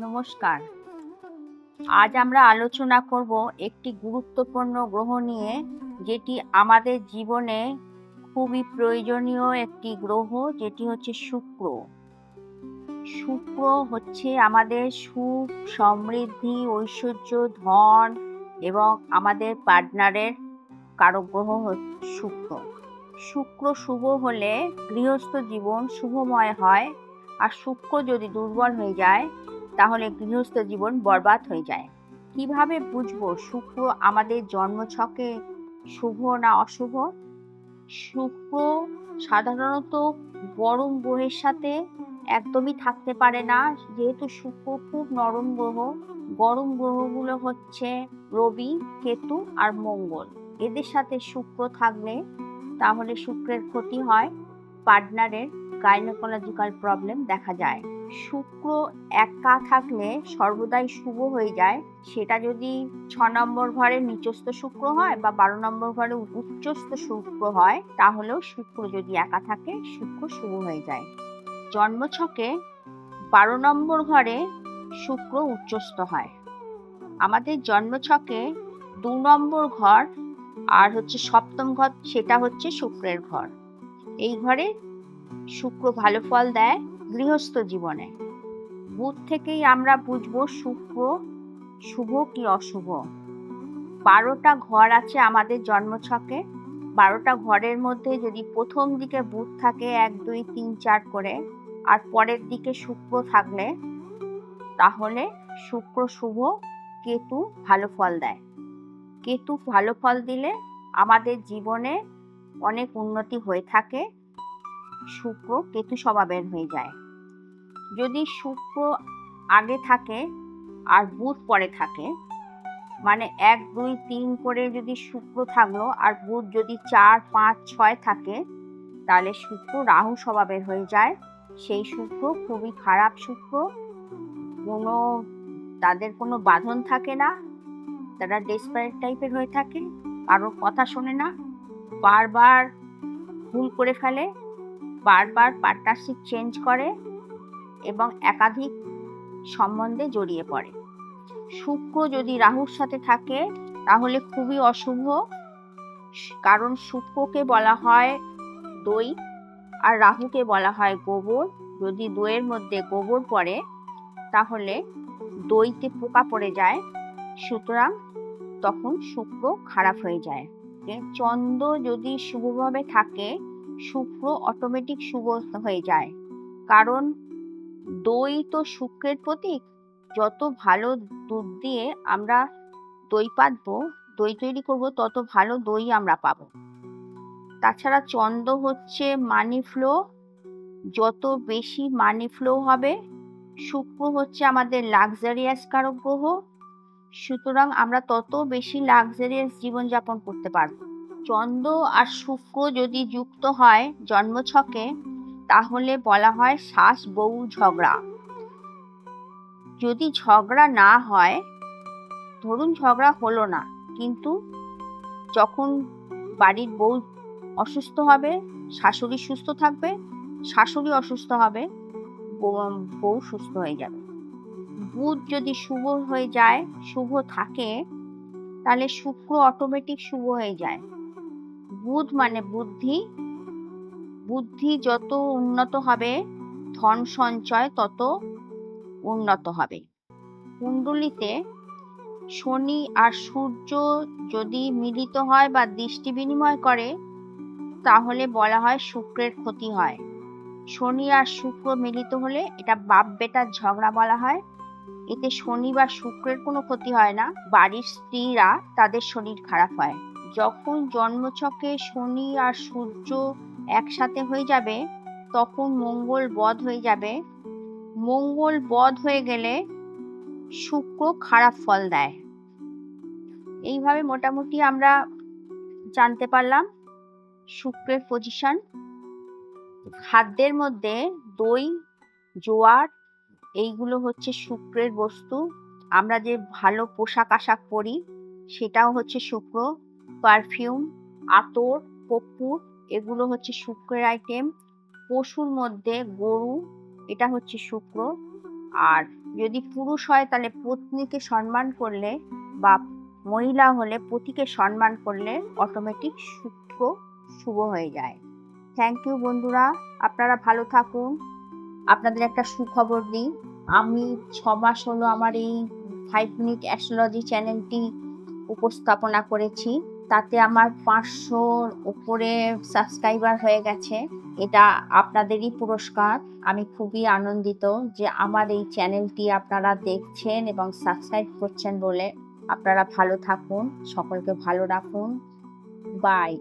নমস্কার। আজ আমরা আলোচনা করব একটি গুরুত্বপূর্ণ গ্রহ নিয়ে, যেটি আমাদের জীবনে খুবই প্রয়োজনীয় একটি গ্রহ, যেটি হচ্ছে শুক্র। শুক্র হচ্ছে আমাদের সুখ, সমৃদ্ধি, ঐশ্বর্য, ধন এবং আমাদের পার্টনারের কারক গ্রহ শুক্র। শুক্র শুভ হলে গৃহস্থ জীবন শুভময় হয়, আর শুক্র যদি দুর্বল হয়ে যায় তাহলে গৃহস্থ জীবন বরবাদ হয়ে যায়। কিভাবে বুঝবো শুক্র আমাদের জন্মছকে শুভ না অশুভ? শুক্র সাধারণত গরম গ্রহের সাথে একদমই থাকতে পারে না, যেহেতু শুক্র খুব নরম গ্রহ। গরম গ্রহগুলো হচ্ছে রবি, কেতু আর মঙ্গল। এদের সাথে শুক্র থাকলে তাহলে শুক্রের ক্ষতি হয়, পার্টনারের গাইনোকোলজিক্যাল প্রবলেম দেখা যায়। শুক্র একা থাকলে সর্বদাই শুভ হয়ে যায়। সেটা যদি 6 নম্বর ঘরে নিচস্থ শুক্র হয় বা 12 নম্বর ঘরে উচ্চস্থ শুক্র হয়, তাহলেও শুক্র যদি একা থাকে শুক্র শুভ হয়ে যায়। জন্মছকে 12 নম্বর ঘরে শুক্র উচ্চস্থ হয়। আমাদের জন্মছকে 2 নম্বর ঘর আর হচ্ছে 7ম ঘর, সেটা হচ্ছে শুক্রের ঘর। এই ঘরে শুক্র ভালো ফল দেয় গৃহস্থ জীবনে। বুধ থেকেই আমরা বুঝবো শুক্র শুভ কি অশুভ। 12টা ঘর আছে আমাদের জন্মছকে। 12টা ঘরের মধ্যে যদি প্রথম দিকে বুধ থাকে 1, 2, 3, 4 করে, আর পরের দিকে শুক্র থাকলে তাহলে শুক্র শুভ, কেতু ভালো ফল দেয়। কেতু ভালো ফল দিলে আমাদের জীবনে অনেক উন্নতি হয়ে থাকে। শুক্র কেতু স্বভাবের হয়ে যায়। যদি শুক্র আগে থাকে আর বুধ পরে থাকে, মানে 1, 2, 3 করে যদি শুক্র থাকলো আর বুধ যদি 4, 5, 6 থাকে, তাহলে শুক্র রাহু স্বভাবের হয়ে যায়। সেই শুক্র খুবই খারাপ শুক্র। তাদের কোনো বাঁধন থাকে না, তারা ডেসপারেট টাইপের হয়ে থাকে, কারোর কথা শোনে না, বারবার ভুল করে ফেলে, বারবার পার্টনারশিপ চেঞ্জ করে এবং একাধিক সম্বন্ধে জড়িয়ে পড়ে। শুক্র যদি রাহুর সাথে থাকে তাহলে খুবই অশুভ, কারণ শুক্রকে বলা হয় দই আর রাহুকে বলা হয় গোবর। যদি দইয়ের মধ্যে গোবর পড়ে তাহলে দইতে পোকা পড়ে যায়, সুতরাং তখন শুক্র খারাপ হয়ে যায়। চন্দ্র যদি শুভভাবে থাকে শুক্র অটোমেটিক শুভ হয়ে যায়, কারণ দই তো শুক্রের প্রতীক। যত ভালো দুধ দিয়ে আমরা দই পাতবো, দই তৈরি করব, তত ভালো দই আমরা পাবো। তাছাড়া চন্দ্র হচ্ছে মানি ফ্লো। যত বেশি মানি ফ্লো হবে, শুক্র হচ্ছে আমাদের লাক্সারিয়াস কারক গ্রহ, সুতরাং আমরা তত বেশি লাক্সারিয়াস জীবনযাপন করতে পারব। চন্দ্র আর শুক্র যদি যুক্ত হয় জন্মছকে, তাহলে বলা হয় শাস বউ ঝগড়া। যদি ঝগড়া না হয়, ধরুন ঝগড়া হলো না, কিন্তু যখন বাড়ির বউ অসুস্থ হবে শাশুড়ি সুস্থ থাকবে, শাশুড়ি অসুস্থ হবে বউ সুস্থ হয়ে যাবে। বুধ যদি শুভ হয়ে যায়, শুভ থাকে, তাহলে শুক্র অটোমেটিক শুভ হয়ে যায়। বুধ মানে বুদ্ধি, বুদ্ধি যত উন্নত হবে ধন সঞ্চয় তত উন্নত হবে। কুণ্ডলিতে শনি আর সূর্য যদি মিলিত হয় বা দৃষ্টি বিনিময় করে, তাহলে বলা হয় শুক্রের ক্ষতি হয়। শনি আর শুক্র মিলিত হলে এটা বাপ বেটার ঝগড়া বলা হয়। এতে শনি বা শুক্রের কোনো ক্ষতি হয় না, বাড়ির স্ত্রীরা তাদের শরীর খারাপ হয়। যখন জন্মছকে শনি আর সূর্য একসাথে হয়ে যাবে তখন মঙ্গল বধ হয়ে যাবে। মঙ্গল বধ হয়ে গেলে শুক্র খারাপ ফল দেয়। এইভাবে মোটামুটি আমরা জানতে পারলাম শুক্রের পজিশন। খাদ্যের মধ্যে দই, জোয়ার, এইগুলো হচ্ছে শুক্রের বস্তু। আমরা যে ভালো পোশাক আশাক পরি সেটাও হচ্ছে শুক্র। পারফিউম, আতর, কর্পূর, এগুলো হচ্ছে শুক্রের আইটেম। পশুর মধ্যে গরু, এটা হচ্ছে শুক্র। আর যদি পুরুষ হয় তাহলে পত্নীকে সম্মান করলে বা মহিলা হলে পতিকে সম্মান করলে অটোমেটিক শুক্র শুভ হয়ে যায়। থ্যাংক ইউ বন্ধুরা, আপনারা ভালো থাকুন। আপনাদের একটা সুখবর দিই, আমি 6 মাস হলো আমার এই 5 মিনিট অ্যাস্ট্রোলজি চ্যানেলটি উপস্থাপনা করেছি, তাতে আমার 500-র উপরে সাবস্ক্রাইবার হয়ে গেছে। এটা আপনাদেরই পুরস্কার। আমি খুবই আনন্দিত যে আমার এই চ্যানেলটি আপনারা দেখছেন এবং সাবস্ক্রাইব করছেন বলে। আপনারা ভালো থাকুন, সকলকে ভালো রাখুন। বাই।